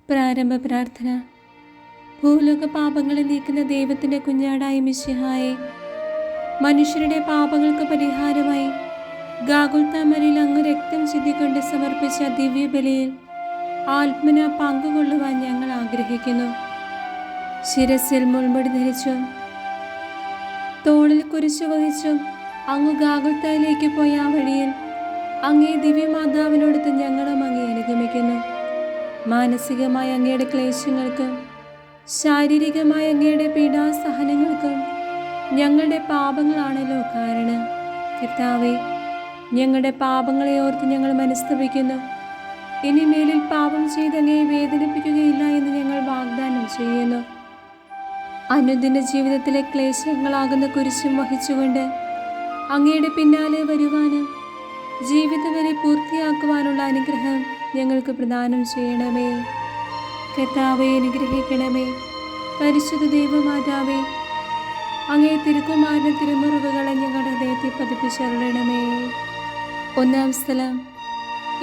പ്രാരംഭ പ്രാർത്ഥന. ഭൂലോക പാപങ്ങളെ നീക്കുന്ന ദൈവത്തിൻ്റെ കുഞ്ഞാടായ മിശിഹായെ, മനുഷ്യരുടെ പാപങ്ങൾക്ക് പരിഹാരമായി ഗാഗുൽത്താമരയിൽ അങ്ങ് രക്തം ചിന്തിക്കൊണ്ട് സമർപ്പിച്ച ദിവ്യബലിയിൽ ആത്മന പങ്കുകൊള്ളുവാൻ ഞങ്ങൾ ആഗ്രഹിക്കുന്നു. ശിരസിൽ മുൾമുടി ധരിച്ചും തോളിൽ കുരിശു വഹിച്ചും അങ്ങ് ഗാഗുൽത്തായിലേക്ക് പോയ ആ വഴിയിൽ അങ്ങേ ദിവ്യമാതാവിനോടൊത്ത് ഞങ്ങളും അങ്ങേ അനുഗമിക്കുന്നു. മാനസികമായ അങ്ങയുടെ ക്ലേശങ്ങൾക്കും ശാരീരികമായ അങ്ങയുടെ പീഡാസഹനങ്ങൾക്കും ഞങ്ങളുടെ പാപങ്ങളാണല്ലോ കാരണം. കർത്താവേ, ഞങ്ങളുടെ പാപങ്ങളെ ഓർത്ത് ഞങ്ങൾ മനസ്തപിക്കുന്നു. ഇനി മേലിൽ പാപം ചെയ്ത് അങ്ങയെ വേദനിപ്പിക്കുകയില്ല എന്ന് ഞങ്ങൾ വാഗ്ദാനം ചെയ്യുന്നു. അനുദിന ജീവിതത്തിലെ ക്ലേശങ്ങളാകുന്ന കുരിശും വഹിച്ചുകൊണ്ട് അങ്ങയുടെ പിന്നാലെ വരുവാനും ജീവിതം വരെ പൂർത്തിയാക്കുവാനുള്ള അനുഗ്രഹം ഞങ്ങൾക്ക് പ്രദാനം ചെയ്യണമേ. കർത്താവെ, അനുഗ്രഹിക്കണമേ. പരിശുദ്ധ ദൈവമാതാവേ, അങ്ങേ തിരുക്കുമാരൻ്റെ തിരുമുറിവുകളെ ഞങ്ങളുടെ ഹൃദയത്തിൽ പതിപ്പിച്ചരുളണമേ. ഒന്നാം സ്ഥലം.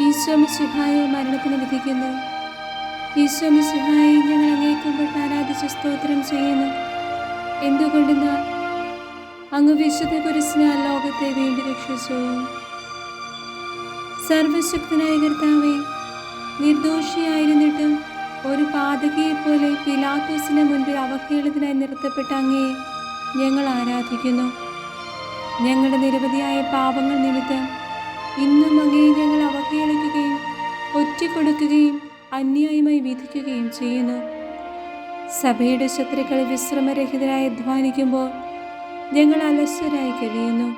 ഈശോ മിശിഹായെ മരണത്തിന് വിധിക്കുന്നു. ഈശോ മിശിഹായെ ഞങ്ങൾ അങ്ങേ കുമ്പിട്ട് ആരാധിച്ച് സ്തോത്രം ചെയ്യുന്നു. എന്തുകൊണ്ടെന്നാൽ അങ്ങ് വിശുദ്ധ കുരിശിനാൽ ലോകത്തെ വീണ്ടും രക്ഷിച്ചു. സർവശക്തനായ കർത്താവേ, നിർദോഷിയായിരുന്നിട്ടും ഒരു പാതകിയെപ്പോലെ പിലാത്തോസിന് മുൻപിൽ അവഹേളിതനായി നിർത്തപ്പെട്ട അങ്ങയെ ഞങ്ങൾ ആരാധിക്കുന്നു. ഞങ്ങളുടെ നിരവധിയായ പാപങ്ങൾ നിമിത്തം ഇന്നും അങ്ങയെ ഞങ്ങൾ അവഹേളിക്കുകയും ഒറ്റിക്കൊടുക്കുകയും അന്യായമായി വിധിക്കുകയും ചെയ്യുന്നു. സഭയുടെ ശത്രുക്കൾ വിശ്രമരഹിതരായി അധ്വാനിക്കുമ്പോൾ ഞങ്ങൾ അലസ്വരായി കഴിയുന്നു.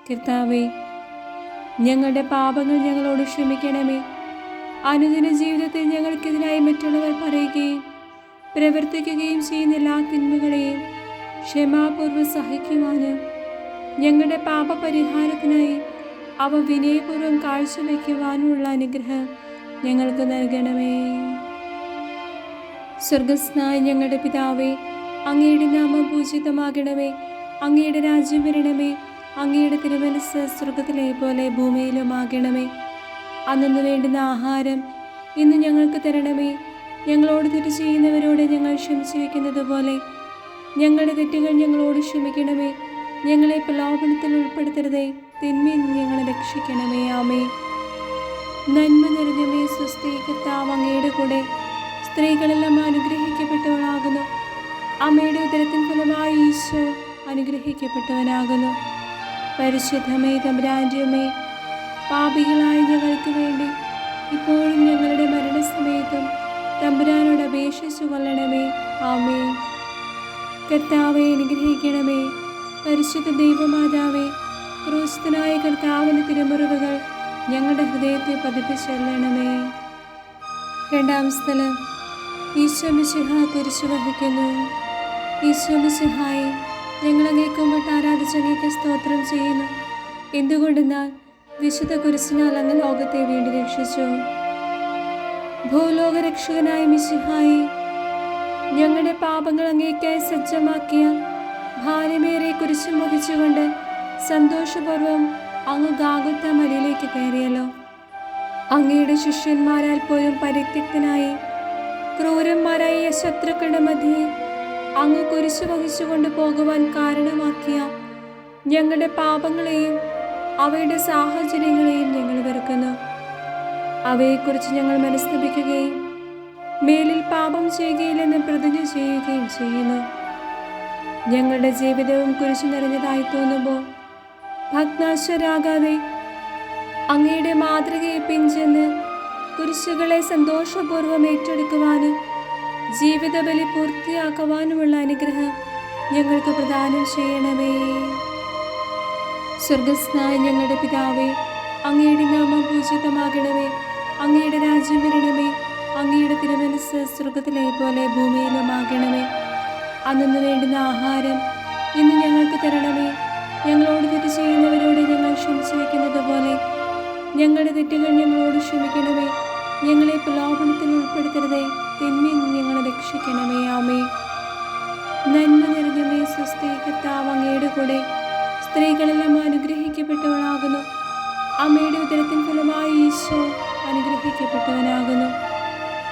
കർത്താവേ, ഞങ്ങളുടെ പാപങ്ങൾ ഞങ്ങളോട് ക്ഷമിക്കണമേ. അനുദിന ജീവിതത്തിൽ ഞങ്ങൾക്കെതിരായി മറ്റുള്ളവർ പറയുകയും പ്രവർത്തിക്കുകയും ചെയ്യുന്ന എല്ലാ തിന്മകളെയും ക്ഷമാപൂർവ്വം സഹിക്കുവാനും ഞങ്ങളുടെ പാപപരിഹാരത്തിനായി അവ വിനയപൂർവ്വം കാഴ്ചവെക്കുവാനുമുള്ള അനുഗ്രഹം ഞങ്ങൾക്ക് നൽകണമേ. സ്വർഗസ്നായ ഞങ്ങളുടെ പിതാവേ, അങ്ങയുടെ നാമം പൂജിതമാകണമേ. അങ്ങയുടെ രാജ്യം വരണമേ. അങ്ങയുടെ തിരുമനസ്സ് സ്വർഗത്തിലെ പോലെ ഭൂമിയിലുമാകണമേ. അന്നു വേണ്ടുന്ന ആഹാരം ഇന്ന് ഞങ്ങൾക്ക് തരണമേ. ഞങ്ങളോട് തെറ്റ് ചെയ്യുന്നവരോട് ഞങ്ങൾ ക്ഷമിച്ചു വയ്ക്കുന്നത് പോലെ ഞങ്ങളുടെ തെറ്റുകൾ ഞങ്ങളോട് ക്ഷമിക്കണമേ. ഞങ്ങളെ പ്രലോഭനത്തിൽ ഉൾപ്പെടുത്തരുതേ, തിന്മയിൽ ഞങ്ങളെ രക്ഷിക്കണമേ. ആമേ. നന്മ നിറഞ്ഞമേ, സ്വസ്തി, കർത്താവ് അങ്ങയുടെ കൂടെ സ്ത്രീകളെല്ലാം അനുഗ്രഹിക്കപ്പെട്ടവളാകുന്നു. അമ്മയുടെ ഉദരത്തിൻ ഫലമായി ഈശോ അനുഗ്രഹിക്കപ്പെട്ടവനാകുന്നു. പരിശുദ്ധമേ തമ്പുരാന്റെ അമ്മേ, പാപികളായ ഞങ്ങൾക്ക് വേണ്ടി ഇപ്പോഴും ഞങ്ങളുടെ മരണസമയത്തും തമ്പുരാനോട് അപേക്ഷിച്ചു കൊള്ളണമേ. ആമേ. കർത്താവെ, അനുഗ്രഹിക്കണമേ. പരിശുദ്ധ ദൈവമാതാവേ, ക്രൂശിതനായ കർത്താവിൻ്റെ തിരുമുറിവുകൾ ഞങ്ങളുടെ ഹൃദയത്തെ പതിപ്പിച്ചരുളണമേ. രണ്ടാം സ്ഥലം. ഈശോ മിശിഹാ കുരിശു വഹിക്കുന്നു. ഈശോ മിശിഹായെ, ഞങ്ങൾ അങ്ങേ കുമ്പിട്ട് ആരാധിച്ച് അങ്ങേക്ക് സ്തോത്രം ചെയ്യുന്നു. എന്തുകൊണ്ടെന്നാൽ വിശുദ്ധ കുരിശിനാൽ അങ്ങ് ലോകത്തെ വീണ്ടും രക്ഷിച്ചു. ഭൂലോക രക്ഷകനായ മിശിഹായെ, ഞങ്ങളുടെ പാപങ്ങൾ അങ്ങേക്കായി സജ്ജമാക്കിയ ഭാരമേറിയ കുരിശും വഹിച്ചുകൊണ്ട് സന്തോഷപൂർവ്വം അങ്ങ് ഗാഗുൽത്ത മലയിലേക്ക് കയറിയല്ലോ. അങ്ങയുടെ ശിഷ്യന്മാരാൽ പോലും പരിത്യക്തനായി ക്രൂരന്മാരായ ശത്രുക്കളുടെ മധ്യേ അങ്ങ് കുരിശു വഹിച്ചുകൊണ്ട് പോകുവാൻ കാരണമാക്കിയ ഞങ്ങളുടെ പാപങ്ങളെയും അവയുടെ സാഹചര്യങ്ങളെയും ഞങ്ങൾ വെറുക്കുന്നു. അവയെക്കുറിച്ച് ഞങ്ങൾ മനസ്തപിക്കുകയും മേലിൽ പാപം ചെയ്യുകയില്ലെന്ന് പ്രതിജ്ഞ ചെയ്യുകയും ചെയ്യുന്നു. ഞങ്ങളുടെ ജീവിതവും കുരിശു നിറഞ്ഞതായി തോന്നുമ്പോൾ ഭഗ്നാശരാകാതെ അങ്ങയുടെ മാതൃകയെ പിഞ്ചെന്ന് കുരിശുകളെ സന്തോഷപൂർവ്വം ഏറ്റെടുക്കുവാനും ജീവിത ബലി പൂർത്തിയാക്കുവാനുമുള്ള അനുഗ്രഹം ഞങ്ങൾക്ക് പ്രദാനം ചെയ്യണമേ. സ്വർഗസ്നായ ഞങ്ങളുടെ പിതാവേ, അങ്ങയുടെ നാമം പൂജിതമാകണമേ. അങ്ങയുടെ രാജ്യം വരണമേ. അങ്ങയുടെ തിരുമനസ്സ് സ്വർഗത്തിലെ പോലെ ഭൂമിയിലുമാകണമേ. അന്നു വേണ്ടുന്ന ആഹാരം ഇന്ന് ഞങ്ങൾക്ക് തരണമേ. ഞങ്ങളോട് തെറ്റ് ചെയ്യുന്നവരോട് ഞങ്ങൾ ക്ഷമിച്ചു വയ്ക്കുന്നത് പോലെ ഞങ്ങളുടെ തെറ്റുകൾ ഞങ്ങളോട് ക്ഷമിക്കണമേ. ഞങ്ങളെ പ്രലോഭനത്തിൽ ഉൾപ്പെടുത്തരുതേ, തിന്മയിൽ ഞങ്ങളെ രക്ഷിക്കണമേ. ആമേ. നന്മ നിറഞ്ഞമേ, സ്വസ്തി, കർത്താവ് അങ്ങയുടെ കൂടെ സ്ത്രീകളെല്ലാം അനുഗ്രഹിക്കപ്പെട്ടവളാകുന്നു. അമ്മയുടെ ഉദരത്തിൻ ഫലമായി ഈശോ അനുഗ്രഹിക്കപ്പെട്ടവനാകുന്നു.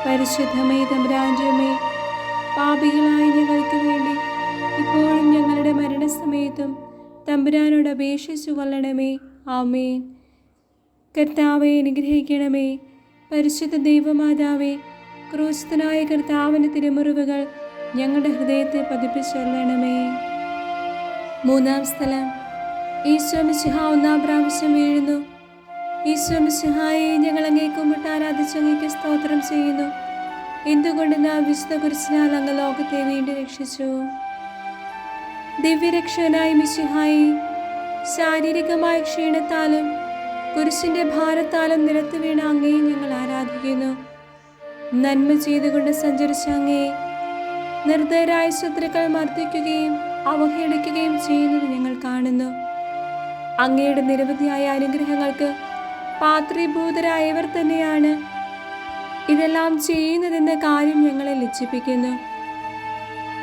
പരിശുദ്ധമേ തമ്പുരാന്റെയമ്മേ, പാപികളായ ഞങ്ങൾക്ക് വേണ്ടി ഇപ്പോഴും ഞങ്ങളുടെ മരണസമയത്തും തമ്പുരാനോട് അപേക്ഷിച്ചു കൊള്ളണമേ. ആമേൻ. കർത്താവെ അനുഗ്രഹിക്കണമേ. പരിശുദ്ധ ദൈവമാതാവേ, ക്രൂശിതനായ കർത്താവിൻ്റെ തിരുമുറിവുകൾ ഞങ്ങളുടെ ഹൃദയത്തെ പതിപ്പിച്ചൊല്ലണമേ. മൂന്നാം സ്ഥലം. ഈശോ മിശിഹാ ഒന്നാം പ്രാവശ്യം വീഴുന്നു. ഈശോ മിശിഹായെ, ഞങ്ങൾ അങ്ങേ കുമ്പിട്ട് ആരാധിച്ച് അങ്ങേക്ക് സ്തോത്രം ചെയ്യുന്നു. എന്തുകൊണ്ട് നാം വിശുദ്ധ കുരിശിനാൽ അങ്ങ് ലോകത്തെ വീണ്ടും രക്ഷിച്ചു. ദിവ്യരക്ഷകനായ മിശിഹായെ, ശാരീരികമായ ക്ഷീണത്താലും കുരിശിന്റെ ഭാരത്താലും നിലത്ത് വീണ അങ്ങയെ ഞങ്ങൾ ആരാധിക്കുന്നു. നന്മ ചെയ്തുകൊണ്ട് സഞ്ചരിച്ച അങ്ങയെ നിർദ്ദയരായ ശത്രുക്കൾ മർദ്ദിക്കുകയും അവഹേളിക്കുകയും ചെയ്യുന്നത് ഞങ്ങൾ കാണുന്നു. അങ്ങയുടെ നിരവധിയായ അനുഗ്രഹങ്ങൾക്ക് പാത്രീഭൂതരായവർ തന്നെയാണ് ഇതെല്ലാം ചെയ്യുന്നതെന്ന കാര്യം ഞങ്ങളെ ലജ്ജിപ്പിക്കുന്നു.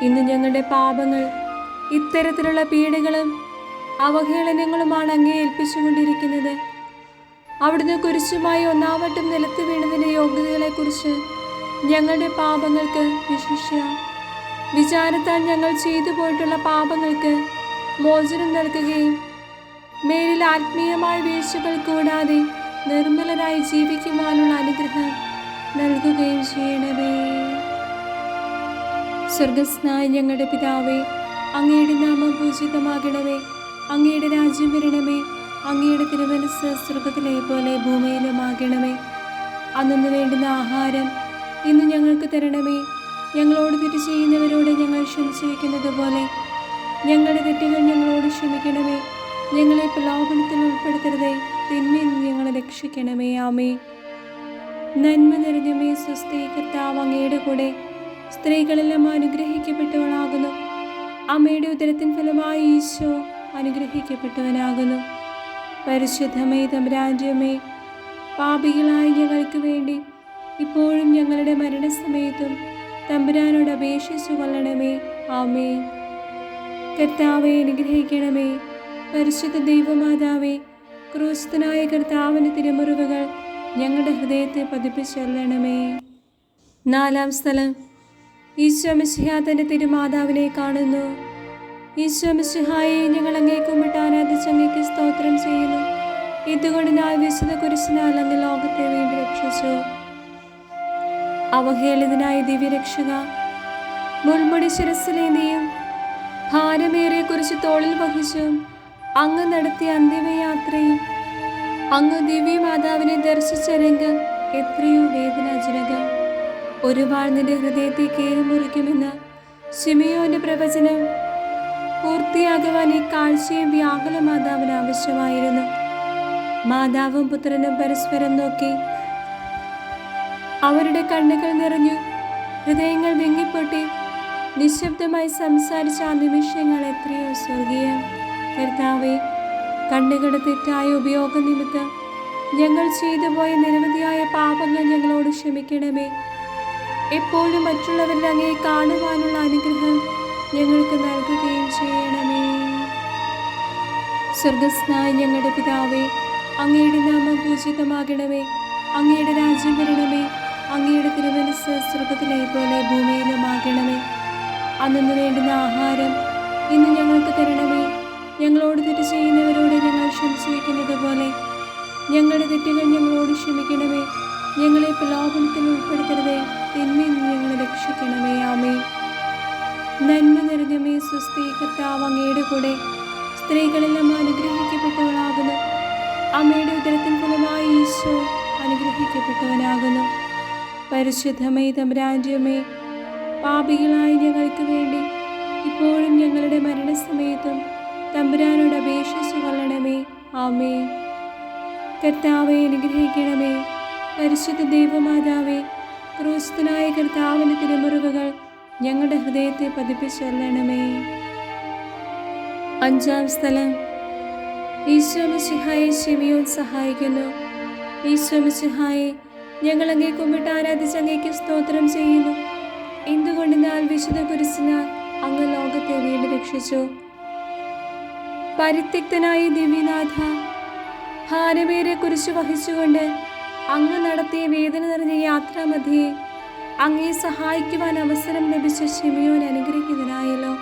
ഇന്ന് ഞങ്ങളുടെ പാപങ്ങൾ ഇത്തരത്തിലുള്ള പീഡകളും അവഹേളനങ്ങളുമാണ് അങ്ങേ ഏൽപ്പിച്ചുകൊണ്ടിരിക്കുന്നത്. അവിടുന്ന് കുരിശുമായി ഒന്നാവട്ടം നിലത്ത് വീണതിൻ്റെ യോഗ്യതകളെക്കുറിച്ച് ഞങ്ങളുടെ പാപങ്ങൾക്ക്, വിശിഷ്യ വിചാരത്താൽ ഞങ്ങൾ ചെയ്തു പോയിട്ടുള്ള പാപങ്ങൾക്ക് മോചനം നൽകുകയും മേലിൽ ആത്മീയമായ വീഴ്ചകൾ കൂടാതെ നിർമ്മലരായി ജീവിക്കുവാനുള്ള അനുഗ്രഹം നൽകുകയും ചെയ്യണമേ. സ്വർഗസ്നായ ഞങ്ങളുടെ പിതാവേ, അങ്ങയുടെ നാമം പൂജിതമാകണമേ. അങ്ങയുടെ രാജ്യം വരണമേ. അങ്ങയുടെ തിരുമനസ്സ് സ്വർഗത്തിലെ പോലെ ഭൂമിയിലുമാകണമേ. അന്നു വേണ്ടുന്ന ആഹാരം ഇന്ന് ഞങ്ങൾക്ക് തരണമേ. ഞങ്ങളോട് തെറ്റ് ചെയ്യുന്നവരോട് ഞങ്ങൾ ക്ഷമിച്ചിരിക്കുന്നത് പോലെ ഞങ്ങളുടെ തെറ്റുകൾ ഞങ്ങളോട് ക്ഷമിക്കണമേ. ഞങ്ങളെ പ്രലോഭനത്തിൽ ഉൾപ്പെടുത്തരുതേ, തിന്മയിൽ നിന്ന് ഞങ്ങളെ രക്ഷിക്കണമേ. ആമേ. നന്മ നിറഞ്ഞമേ, സ്വസ്തി, കർത്താവ് അങ്ങയുടെ കൂടെ സ്ത്രീകളെല്ലാം അനുഗ്രഹിക്കപ്പെട്ടവളാകുന്നു. അമ്മയുടെ ഉദരത്തിൻ ഫലമായി ഈശോ അനുഗ്രഹിക്കപ്പെട്ടവനാകുന്നു. പരിശുദ്ധമേ തമ്പുരാന്റെയമ്മേ, പാപികളായ ഞങ്ങൾക്ക് വേണ്ടി ഇപ്പോഴും ഞങ്ങളുടെ മരണസമയത്തും തമ്പുരാനോട് അപേക്ഷിച്ചു കൊള്ളണമേ. ആമേ. കർത്താവെ അനുഗ്രഹിക്കണമേ. പരിശുദ്ധ ദൈവമാതാവേ, ക്രൂശിതനായ കർത്താവിൻ്റെ തിരുമുറിവുകൾ ഞങ്ങളുടെ ഹൃദയത്തെ പതിപ്പിച്ചൊല്ലണമേ. നാലാം സ്ഥലം. ഈശോ മിശിഹാ തൻ്റെ തിരുമാതാവിനെ കാണുന്നു. ഈശോ മിശിഹായെ, ഞങ്ങൾ അങ്ങേ കുമ്പിട്ട് ആരാധിച്ച് അങ്ങേക്ക് സ്തോത്രം ചെയ്യുന്നു. ഇതുകൊണ്ട് ഞാൻ വിശുദ്ധ കുരിശിനാൽ അങ്ങ് ലോകത്തെ വീണ്ടും രക്ഷിച്ചു. അവഹേളിതനായ ദിവ്യരക്ഷക, മുൾമുടി ശിരസ്സിലേന്തിയും ഭാരമേറിയ കുരിശ് തോളിൽ വഹിച്ചും അങ്ങ് നടത്തിയ അന്തിമയാത്രയും അങ്ങ് ദിവ്യമാതാവിനെ ദർശിച്ച രംഗം എത്രയോ വേദനാജനകം. ഒരു വാൾ നിന്റെ ഹൃദയത്തെ കീറിമുറിക്കുമെന്ന് ശിമിയോന്റെ പ്രവചനം പൂർത്തിയാകുവാൻ ഈ കാഴ്ചയും വ്യാകുല മാതാവിന് ആവശ്യമായിരുന്നു. മാതാവും പുത്രനും പരസ്പരം നോക്കി. അവരുടെ കണ്ണുകൾ നിറഞ്ഞു, ഹൃദയങ്ങൾ വിങ്ങിപ്പൊട്ടി. നിശബ്ദമായി സംസാരിച്ച ആ നിമിഷങ്ങൾ എത്രയോ സ്വർഗീയം. കർത്താവേ, കണ്ണുകളുടെ തെറ്റായ ഉപയോഗ നിമിത്തം ഞങ്ങൾ ചെയ്തു പോയ നിരവധിയായ പാപങ്ങൾ ഞങ്ങളോട് ക്ഷമിക്കണമേ. എപ്പോഴും മറ്റുള്ളവരുടെ അങ്ങേ കാണുവാനുള്ള അനുഗ്രഹം ഞങ്ങൾക്ക് നൽകുകയും ചെയ്യണമേ. സ്വർഗസ്നായ ഞങ്ങളുടെ പിതാവേ, അങ്ങയുടെ നാമം പൂജിതമാകണമേ. അങ്ങയുടെ രാജ്യം വരണമേ. അങ്ങയുടെ തിരുമനസ്സ് സ്വർഗത്തിലെ പോലെ ഭൂമിയിലുമാകണമേ. അന്നു വേണ്ടുന്ന ആഹാരം ഇന്ന് ഞങ്ങൾക്ക് തരണമേ. ഞങ്ങളോട് തെറ്റ് ചെയ്യുന്നവരോട് ഞങ്ങൾ ക്ഷമിച്ചിരിക്കുന്നത് പോലെ ഞങ്ങളുടെ തെറ്റുകൾ ഞങ്ങളോട് ക്ഷമിക്കണമേ. ഞങ്ങളെ പ്രലോഭനത്തിൽ ഉൾപ്പെടുത്തരുതേ, തിന്മയിൽ നിന്ന് ഞങ്ങളെ രക്ഷിക്കണമേ. ആമേ. നന്മ നിറഞ്ഞമേ, സ്വസ്തി, കർത്താവ് അങ്ങയുടെ കൂടെ സ്ത്രീകളെല്ലാം അനുഗ്രഹിക്കപ്പെട്ടവളാകുന്നു. അമ്മയുടെ ഉദരത്തിൻ ഫലമായി ഈശോ അനുഗ്രഹിക്കപ്പെട്ടവനാകുന്നു. പരിശുദ്ധമേ തമ്പുരാന്റെയമ്മേ, പാപികളായ ഞങ്ങൾക്ക് വേണ്ടി ഇപ്പോഴും ഞങ്ങളുടെ മരണസമയത്തും തമ്പുരാനോട് അപേക്ഷിച്ചു കൊള്ളണമേ. ആമേ. കർത്താവെ അനുഗ്രഹിക്കണമേ. പരിശുദ്ധ ദൈവമാതാവേ, ക്രൂശിതനായ കർത്താവിൻ്റെ തിരുമുറിവുകൾ ഞങ്ങളുടെ ഹൃദയത്തെ പതിപ്പിച്ചൊല്ലണമേ. അഞ്ചാം സ്ഥലം. ഈശോ മിശിഹായെ ശിമിയോൻ സഹായിക്കുന്നു. ഈശോ മിശിഹായെ, ഞങ്ങൾ അങ്ങേ കുമ്പിട്ട് ആരാധിച്ച് അങ്ങേക്ക് സ്തോത്രം ചെയ്യുന്നു. എന്തുകൊണ്ടെന്നാൽ വിശുദ്ധ കുരിശിനാൽ അങ്ങ് ലോകത്തെ വീണ്ടും രക്ഷിച്ചു. പരിത്യക്തനായ ദിവ്യനാഥ, ഭാരമേറിയ കുരിശ് വഹിച്ചുകൊണ്ട് അങ്ങ് നടത്തിയ വേദന നിറഞ്ഞ യാത്രാമധ്യേ അങ്ങേ സഹായിക്കുവാൻ അവസരം ലഭിച്ച ശിമിയോൻ അനുഗ്രഹീതനായല്ലോ.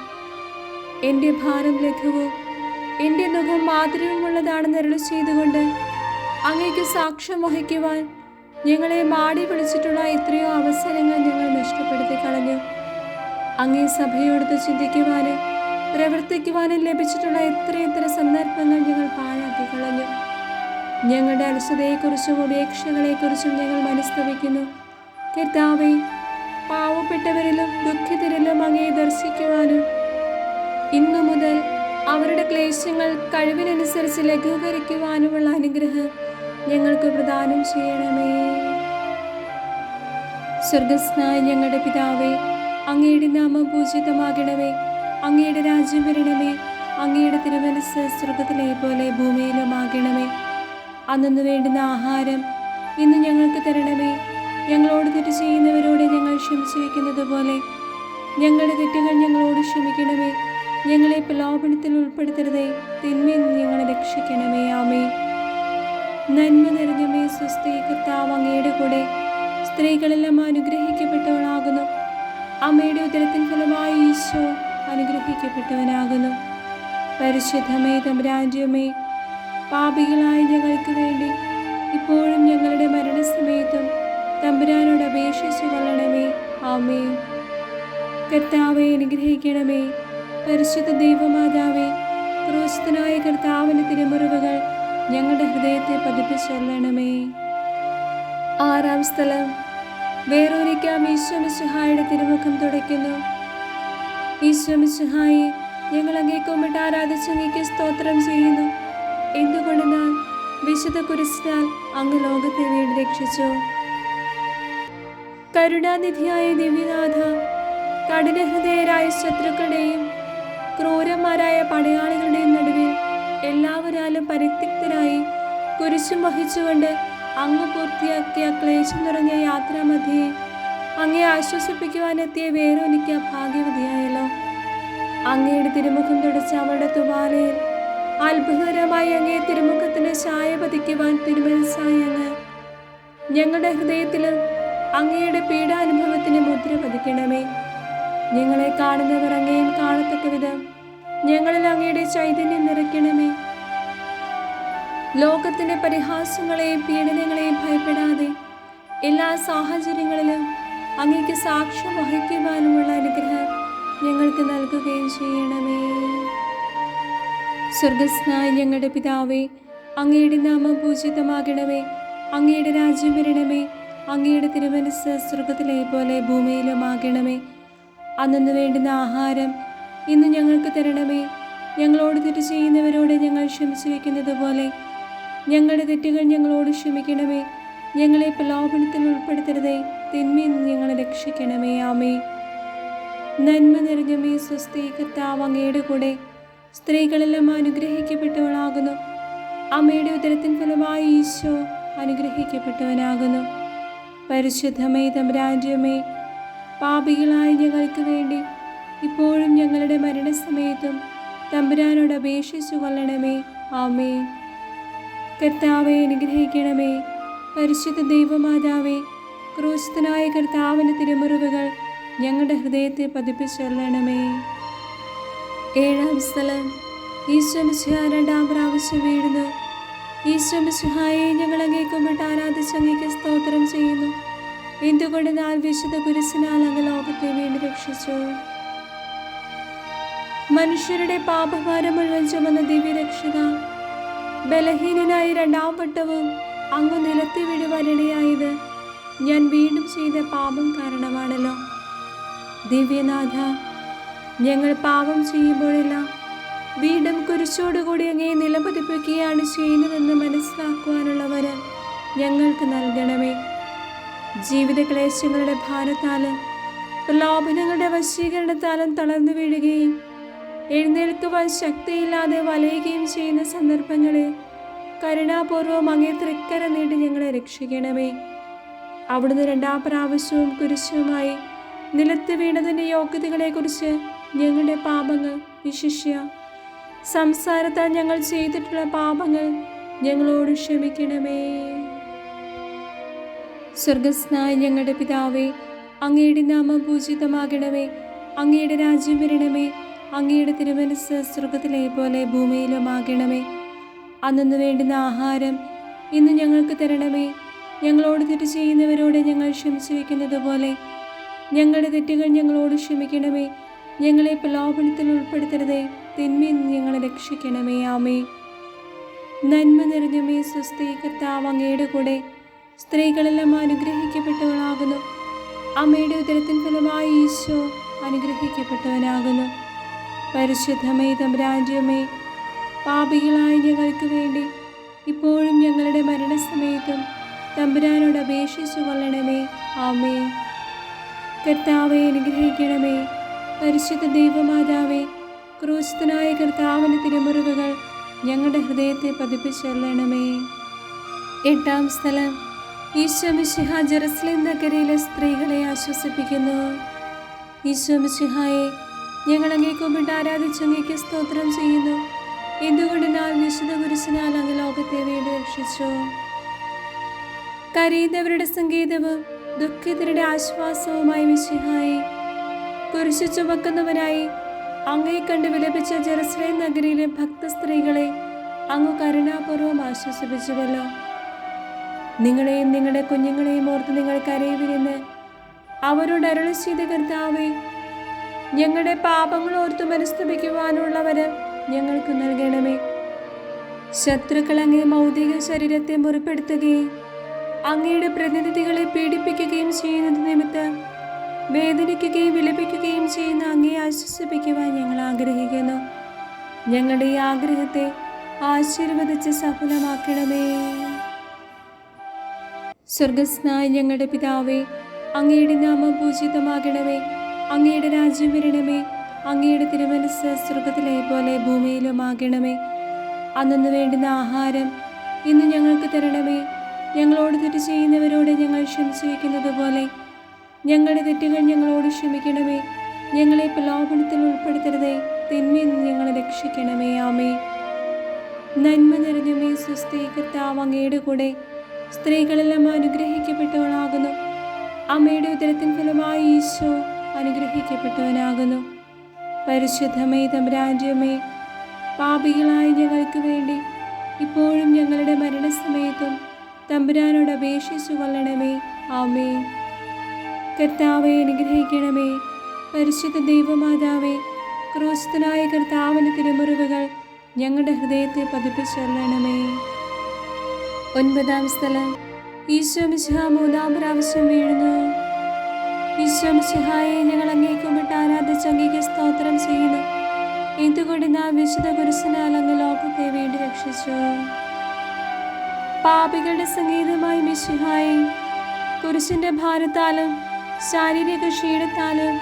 എൻ്റെ ഭാരം ലഘുവും എൻ്റെ നുഖം മാധുര്യമുള്ളതാണെന്ന് അരുളി ചെയ്തുകൊണ്ട് അങ്ങേക്ക് സാക്ഷ്യം വഹിക്കുവാൻ ഞങ്ങളെ മാടി വിളിച്ചിട്ടുള്ള എത്രയോ അവസരങ്ങൾ ഞങ്ങൾ നഷ്ടപ്പെടുത്തി കളഞ്ഞു. അങ്ങേ സഭയോടത്ത് ചിന്തിക്കുവാനും പ്രവർത്തിക്കുവാനും ലഭിച്ചിട്ടുള്ള എത്രയെത്ര സന്ദർഭങ്ങൾ ഞങ്ങൾ പാഴാക്കി കളഞ്ഞു. ഞങ്ങളുടെ അലസതയെക്കുറിച്ചും ഉപേക്ഷകളെക്കുറിച്ചും ഞങ്ങൾ മനസ്തപിക്കുന്നു. കർത്താവേ, പാവപ്പെട്ടവരിലും ദുഃഖിതരിലും അങ്ങയെ ദർശിക്കുവാനും ഇന്നു മുതൽ അവരുടെ ക്ലേശങ്ങൾ കഴിവിനനുസരിച്ച് ലഘൂകരിക്കുവാനുമുള്ള അനുഗ്രഹം ഞങ്ങൾക്ക് പ്രദാനം ചെയ്യണമേ. സ്വർഗസ്നായ ഞങ്ങളുടെ പിതാവേ, അങ്ങയുടെ നാമം പൂജിതമാകണമേ. അങ്ങയുടെ രാജ്യം വരണമേ. അങ്ങയുടെ തിരുമനസ്സ് സ്വർഗത്തിലെ പോലെ ഭൂമിയിലുമാകണമേ. അന്നു വേണ്ടുന്ന ആഹാരം ഇന്ന് ഞങ്ങൾക്ക് തരണമേ. ഞങ്ങളോട് തെറ്റ് ചെയ്യുന്നവരോട് ഞങ്ങൾ ക്ഷമിച്ചിരിക്കുന്നത് പോലെ ഞങ്ങളുടെ തെറ്റുകൾ ഞങ്ങളോട് ക്ഷമിക്കണമേ. ഞങ്ങളെ പ്രലോഭനത്തിൽ ഉൾപ്പെടുത്തരുതേ, തിന്മയിൽ നിന്ന് ഞങ്ങളെ രക്ഷിക്കണമേ. ആമേൻ. നന്മ നിറഞ്ഞമേ, സ്വസ്തി, കർത്താവ് അങ്ങയുടെ കൂടെ സ്ത്രീകളെല്ലാം അനുഗ്രഹിക്കപ്പെട്ടവളാകുന്നു. അമ്മയുടെ ഉദരത്തിൻ ഫലമായി ഈശോ അനുഗ്രഹിക്കപ്പെട്ടവനാകുന്നു. പരിശുദ്ധമേ തമ്പുരാന്റെ അമ്മേ, പാപികളായ ഞങ്ങൾക്ക് വേണ്ടി ഇപ്പോഴും ഞങ്ങളുടെ മരണസമയത്തും തമ്പുരാനോട് അപേക്ഷിച്ചു കൊള്ളണമേ. ആമേൻ. കർത്താവെ അനുഗ്രഹിക്കണമേ. പരിശുദ്ധ ദൈവമാതാവേ, ക്രൂശിതനായ കർത്താവിൻ്റെ തിരുമുറിവുകൾ ഞങ്ങളുടെ ഹൃദയത്തെ പതിപ്പിച്ചൊല്ലണമേ. ആറാം സ്ഥലം, വേറൊരിക്കാം ഈശോ മിശിഹായുടെ തിരുമുഖം തുടയ്ക്കുന്നു. ഈശോ മിശിഹായെ, ഞങ്ങൾ അങ്ങേ കുമ്പിട്ട് ആരാധിച്ച് അങ്ങേക്ക് സ്തോത്രം ചെയ്യുന്നു. എന്തുകൊണ്ടെന്നാൽ വിശുദ്ധ കുരിശിനാൽ അങ്ങ് ലോകത്തെ വീണ്ടും രക്ഷിച്ചു. കരുണാനിധിയായ ദിവ്യനാഥ, കഠിനഹൃദയരായ ശത്രുക്കളുടെയും ക്രൂരന്മാരായ പടയാളികളുടെയും നടുവിൽ എല്ലാവരാലും പരിത്യക്തരായി കുരിശും വഹിച്ചുകൊണ്ട് അങ്ങ് പൂർത്തിയാക്കിയ ക്ലേശം നിറഞ്ഞ യാത്രാമധ്യേ അങ്ങയെ ആശ്വസിപ്പിക്കുവാനെത്തിയ വേറൊനിക്ക ഭാഗ്യവതിയായല്ലോ. അങ്ങയുടെ തിരുമുഖം തുടച്ച അവളുടെ തുവാലയിൽ അത്ഭുതകരമായി അങ്ങേ തിരുമുഖത്തിന് ചായ പതിക്കുവാൻ തിരുമനസ്സായ അങ്ങ് ഞങ്ങളുടെ ഹൃദയത്തിലും അങ്ങയുടെ പീഡാനുഭവത്തിന് മുദ്ര പതിക്കണമേ. ഞങ്ങളെ കാണുന്നവർ അങ്ങയും കാണത്തക്ക വിധം ഞങ്ങളിൽ അങ്ങയുടെ ചൈതന്യം നിറയ്ക്കണമേ. ലോകത്തിന്റെ പരിഹാസങ്ങളെയും പീഡനങ്ങളെയും ഭയപ്പെടാതെ എല്ലാ സാഹചര്യങ്ങളിലും അങ്ങേക്ക് സാക്ഷ്യം വഹിക്കുവാനുമുള്ള അനുഗ്രഹം ഞങ്ങൾക്ക് നൽകുകയും ചെയ്യണമേ. സ്വർഗസ്നായ ഞങ്ങളുടെ പിതാവേ, അങ്ങയുടെ നാമം പൂജിതമാകണമേ. അങ്ങയുടെ രാജ്യം വരണമേ. അങ്ങയുടെ തിരുമനസ്സ് സ്വർഗത്തിലെ പോലെ ഭൂമിയിലുമാകണമേ. അന്നു വേണ്ടുന്ന ആഹാരം ഇന്ന് ഞങ്ങൾക്ക് തരണമേ. ഞങ്ങളോട് തെറ്റ് ചെയ്യുന്നവരോട് ഞങ്ങൾ ക്ഷമിച്ചിരിക്കുന്നത് പോലെ ഞങ്ങളുടെ തെറ്റുകൾ ഞങ്ങളോട് ക്ഷമിക്കണമേ. ഞങ്ങളെ പ്രലോഭനത്തിൽ ഉൾപ്പെടുത്തരുതേ, തിന്മയിൽ നിന്ന് ഞങ്ങളെ രക്ഷിക്കണമേ. ആമേൻ. നന്മ നിറഞ്ഞമേ, സ്വസ്തി, കർത്താവ് അങ്ങയുടെ കൂടെ സ്ത്രീകളെല്ലാം അനുഗ്രഹിക്കപ്പെട്ടവളാകുന്നു. അമ്മയുടെ ഉദരത്തിൻ ഫലമായി ഈശോ അനുഗ്രഹിക്കപ്പെട്ടവനാകുന്നു. പരിശുദ്ധമേ തമ്പുരാന്റെ അമ്മേ, പാപികളായ ഞങ്ങൾക്ക് വേണ്ടി ഇപ്പോഴും ഞങ്ങളുടെ മരണസമയത്തും തമ്പുരാനോട് അപേക്ഷിച്ചു കൊള്ളണമേ. ആമേൻ. കർത്താവെ അനുഗ്രഹിക്കണമേ. പരിശുദ്ധ ദൈവമാതാവേ, ക്രൂശിതനായ കർത്താവിൻ്റെ തിരുമുറിവുകൾ ഞങ്ങളുടെ ഹൃദയത്തെ പതിപ്പിച്ചൊല്ലണമേ. ഏഴാം സ്ഥലം, ഈശോ മിശിഹ രണ്ടാം പ്രാവശ്യം വീഴുന്നു. ഈശോ മിശിഹായെ, ഞങ്ങൾ അങ്ങേ കുമ്പിട്ട് ആരാധിച്ച് അങ്ങേക്ക് സ്തോത്രം ചെയ്യുന്നു. എന്തുകൊണ്ടെന്നാൽ വിശുദ്ധ കുരിശിനാൽ അങ്ങ് ലോകത്തെ വീണ്ടും രക്ഷിച്ചു. മനുഷ്യരുടെ പാപഭാരം മുഴുവൻ ചുമന്ന ദിവ്യരക്ഷക, ബലഹീനനായി രണ്ടാം വട്ടവും അങ്ങ് നിലത്തി വീഴുവാനിടയായത് ഞാൻ വീണ്ടും ചെയ്ത പാപം കാരണമാണല്ലോ. ദിവ്യനാഥ, ഞങ്ങൾ പാപം ചെയ്യുമ്പോഴെല്ലാം വീണ്ടും കുരിശോടുകൂടി അങ്ങേ നിലപതിപ്പിക്കുകയാണ് ചെയ്യുന്നതെന്ന് മനസ്സിലാക്കുവാനുള്ള വരം ഞങ്ങൾക്ക് നൽകണമേ. ജീവിത ക്ലേശങ്ങളുടെ ഭാരത്താലും പ്രലോഭനങ്ങളുടെ വശീകരണത്താലും തളർന്നു വീഴുകയും എഴുന്നേൽക്കുവാൻ ശക്തിയില്ലാതെ വലയുകയും ചെയ്യുന്ന സന്ദർഭങ്ങളിൽ കരുണാപൂർവം അങ്ങേ തൃക്കര നീട്ടി ഞങ്ങളെ രക്ഷിക്കണമേ. അവിടുന്ന് രണ്ടാം പ്രാവശ്യവും കുരിശുമായി നിലത്ത് വീണതിൻ്റെ യോഗ്യതകളെക്കുറിച്ച് ഞങ്ങളുടെ പാപങ്ങൾ, വിശിഷ്യ സംസാരത്താൽ ഞങ്ങൾ ചെയ്തിട്ടുള്ള പാപങ്ങൾ ഞങ്ങളോട് ക്ഷമിക്കണമേ. സ്വർഗസ്നായ ഞങ്ങളുടെ പിതാവേ, അങ്ങയുടെ നാമം പൂജിതമാകണമേ. അങ്ങയുടെ രാജ്യം വരണമേ. അങ്ങയുടെ തിരുമനസ്സ് സ്വർഗത്തിലെ പോലെ ഭൂമിയിലുമാകണമേ. അന്നു വേണ്ടുന്ന ആഹാരം ഇന്ന് ഞങ്ങൾക്ക് തരണമേ. ഞങ്ങളോട് തെറ്റ് ചെയ്യുന്നവരോട് ഞങ്ങൾ ക്ഷമിച്ചു വയ്ക്കുന്നത് പോലെ ഞങ്ങളുടെ തെറ്റുകൾ ഞങ്ങളോട് ക്ഷമിക്കണമേ. ഞങ്ങളെ പ്രലോഭനത്തിൽ ഉൾപ്പെടുത്തരുതേ, തിന്മയിൽ നിന്ന് ഞങ്ങളെ രക്ഷിക്കണമേ. ആമേ. നന്മ നിറഞ്ഞമേ, സ്വസ്തി, കർത്താവ് അങ്ങയുടെ കൂടെ സ്ത്രീകളെല്ലാം അനുഗ്രഹിക്കപ്പെട്ടവളാകുന്നു. അമ്മയുടെ ഉദരത്തിൻ ഫലമായി ഈശോ അനുഗ്രഹിക്കപ്പെട്ടവനാകുന്നു. പരിശുദ്ധമേ തമ്പുരാന്റെ അമ്മേ, പാപികളായ ഞങ്ങൾക്ക് വേണ്ടി ഇപ്പോഴും ഞങ്ങളുടെ മരണസമയത്തും തമ്പുരാനോട് അപേക്ഷിച്ചു കൊള്ളണമേ. ആമേ. കർത്താവെ അനുഗ്രഹിക്കണമേ. പരിശുദ്ധ ദൈവമാതാവേ, ക്രൂശിതനായ കർത്താവിൻ്റെ തിരുമുറിവുകൾ ഞങ്ങളുടെ ഹൃദയത്തെ പതിപ്പിച്ചൊല്ലണമേ. 8-ാം സ്ഥലം, ഈശോ മിശിഹ ജെറുസലേം നഗരയിലെ സ്ത്രീകളെ ആശ്വസിപ്പിക്കുന്നു. ഈശോ മിശിഹായെ, ഞങ്ങൾ അങ്ങേ കുമ്പിട്ട് ആരാധിച്ച് അങ്ങേക്ക് സ്തോത്രം ചെയ്യുന്നു. എന്തുകൊണ്ടെന്നാൽ വിശുദ്ധ കുരിശിനാൽ അങ്ങ് ലോകത്തെ വീട് രക്ഷിച്ചു. കരയുന്നവരുടെ സങ്കേതവും ദുഃഖിതരുടെ ആശ്വാസവുമായി മിശിഹായെ, കുരിശു ചുമക്കുന്നവനായി അങ്ങയെ കണ്ട് വിലപിച്ച ജെറുസലേം നഗരിയിലെ ഭക്ത സ്ത്രീകളെ അങ്ങ് കരുണാപൂർവ്വം ആശ്വസിപ്പിച്ചുവല്ലോ. നിങ്ങളെയും നിങ്ങളുടെ കുഞ്ഞുങ്ങളെയും ഓർത്ത് നിങ്ങൾ കരയുവിനെന്ന് അവരോട് അരുളി ചെയ്ത കർത്താവേ, ഞങ്ങളുടെ പാപങ്ങൾ ഓർത്ത് മനസ്തപിക്കുവാനുള്ളവര് ഞങ്ങൾക്ക് നൽകണമേ. ശത്രുക്കൾ അങ്ങേ ഭൗതിക ശരീരത്തെ മുറിപ്പെടുത്തുകയും അങ്ങയുടെ പ്രതിനിധികളെ പീഡിപ്പിക്കുകയും ചെയ്യുന്നത് നിമിത്തം വേദനിക്കുകയും വിലപിക്കുകയും ചെയ്യുന്ന അങ്ങയെ ആശ്വസിപ്പിക്കുവാൻ ഞങ്ങൾ ആഗ്രഹിക്കുന്നു. ഞങ്ങളുടെ ഈ ആഗ്രഹത്തെ ആശീർവദിച്ച് സഫലമാക്കണമേ. സ്വർഗസ്നായ ഞങ്ങളുടെ പിതാവേ, അങ്ങയുടെ നാമം പൂജിതമാകണമേ. അങ്ങയുടെ രാജ്യം വരണമേ. അങ്ങയുടെ തിരുമനസ്സ് സ്വർഗത്തിലെ പോലെ ഭൂമിയിലുമാകണമേ. അന്നു വേണ്ടുന്ന ആഹാരം ഇന്ന് ഞങ്ങൾക്ക് തരണമേ. ഞങ്ങളോട് തെറ്റ് ചെയ്യുന്നവരോട് ഞങ്ങൾ ക്ഷമിച്ചു വയ്ക്കുന്നത് പോലെ ഞങ്ങളുടെ തെറ്റുകൾ ഞങ്ങളോട് ക്ഷമിക്കണമേ. ഞങ്ങളെ പ്രലോഭനത്തിൽ ഉൾപ്പെടുത്തരുതേ, തിന്മയിൽ നിന്ന് ഞങ്ങളെ രക്ഷിക്കണമേ. ആമേ. നന്മ നിറഞ്ഞമേ, സ്വസ്തി, കർത്താവ് അങ്ങയുടെ കൂടെ സ്ത്രീകളെല്ലാം അനുഗ്രഹിക്കപ്പെട്ടവളാകുന്നു. അമ്മയുടെ ഉദരത്തിൻ ഫലമായി ഈശോ അനുഗ്രഹിക്കപ്പെട്ടവനാകുന്നു. പരിശുദ്ധമേ തമ്പുരാന്റെ അമ്മേ, പാപികളായ ഞങ്ങൾക്ക് വേണ്ടി ഇപ്പോഴും ഞങ്ങളുടെ മരണസമയത്തും തമ്പുരാനോട് അപേക്ഷിച്ചു കൊള്ളണമേ. ആമേ. കർത്താവെ അനുഗ്രഹിക്കണമേ. പരിശുദ്ധ ദൈവമാതാവേ, ക്രൂശിതനായ കർത്താവിൻ്റെ തിരുമുറിവുകൾ ഞങ്ങളുടെ ഹൃദയത്തെ പതിപ്പിച്ചൊല്ലണമേ. 9-ാം സ്ഥലം, ഈശോ മിശിഹ 3-ാം പ്രാവശ്യം വീഴുന്നു. ഈശോ മിശിഹായെ, ഞങ്ങൾ അങ്ങേ കുമ്പിട്ട് ആരാധിച്ച് അങ്ങേക്ക് സ്തോത്രം ചെയ്യുന്നു. എന്തുകൊണ്ടെന്നാൽ വിശുദ്ധ കുരിശിനാൽ അങ്ങ് ലോകത്തെ വീണ്ടും രക്ഷിച്ചു. പാപികളുടെ സംഗീതമായി മിശിഹായെ, കുരിശിന്റെ ഭാരത്താലും ശാരീരിക ക്ഷീണത്താലും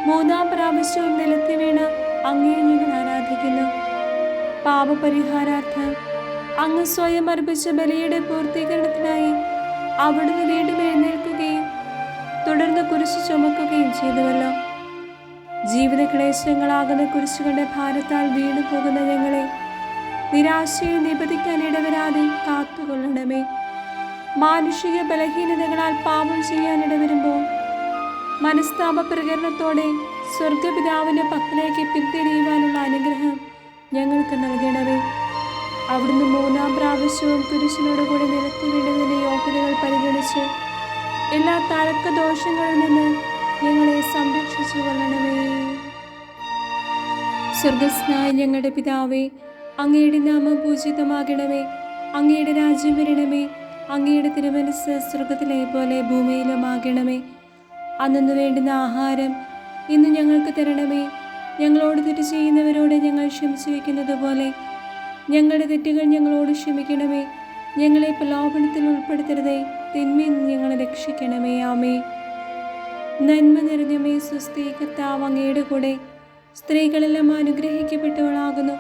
3-ാം പ്രാവശ്യവും നിലത്തി വീണ് അങ്ങയെ ഞങ്ങൾ ആരാധിക്കുന്നു. പാപപരിഹാരാർത്ഥം അങ്ങ് സ്വയം അർപ്പിച്ച ബലിയുടെ പൂർത്തീകരണത്തിനായി അവിടുന്ന് വീണ്ടും എഴുന്നേൽക്കുകയും തുടർന്ന് കുരിശ് ചുമക്കുകയും ചെയ്തുവല്ലോ. ജീവിത ക്ലേശങ്ങളാകുന്ന കുരിശുകളുടെ ഭാരത്താൽ വീണു പോകുന്ന ഞങ്ങളെ നിരാശയിൽ നിബന്ധിക്കാൻ ഇടവരാതെ കാത്തുകൊള്ളണമേ. മാനുഷിക ബലഹീനതകളാൽ പാപം ചെയ്യാൻ ഇടവരുമ്പോൾ മനസ്താപ പ്രകരണത്തോടെ സ്വർഗപിതാവിൻ്റെ പക്കലേക്ക് പിന്തിരിയുവാനുള്ള അനുഗ്രഹം ഞങ്ങൾക്ക് നൽകണമേ. അവിടുന്ന് 3-ാം പ്രാവശ്യവും കുരിശിനോട് കൂടി നിലത്തി വീണതിൻ്റെ യോഗ്യതകൾ പരിഗണിച്ച് എല്ലാ തഴക്കദോഷങ്ങളിൽ നിന്ന് ഞങ്ങളെ സംരക്ഷിച്ചു കൊള്ളണമേ. സ്വർഗസ്നായ ഞങ്ങളുടെ പിതാവേ, അങ്ങയുടെ നാമം പൂജിതമാകണമേ. അങ്ങയുടെ രാജ്യം വരണമേ. അങ്ങയുടെ തിരുമനസ്സ് സ്വർഗത്തിലെ പോലെ ഭൂമിയിലുമാകണമേ. അന്നു വേണ്ടുന്ന ആഹാരം ഇന്ന് ഞങ്ങൾക്ക് തരണമേ. ഞങ്ങളോട് തെറ്റ് ചെയ്യുന്നവരോട് ഞങ്ങൾ ക്ഷമിച്ചു വയ്ക്കുന്നത് പോലെ ഞങ്ങളുടെ തെറ്റുകൾ ഞങ്ങളോട് ക്ഷമിക്കണമേ. ഞങ്ങളെ പ്രലോഭനത്തിൽ ഉൾപ്പെടുത്തരുതേ, തിന്മയിൽ നിന്ന് ഞങ്ങളെ രക്ഷിക്കണമേ. ആമേ. നന്മ നിറഞ്ഞമേ, സ്വസ്തി, കർത്താവ് അങ്ങയുടെ കൂടെ സ്ത്രീകളെല്ലാം അനുഗ്രഹിക്കപ്പെട്ടവളാകുന്നു.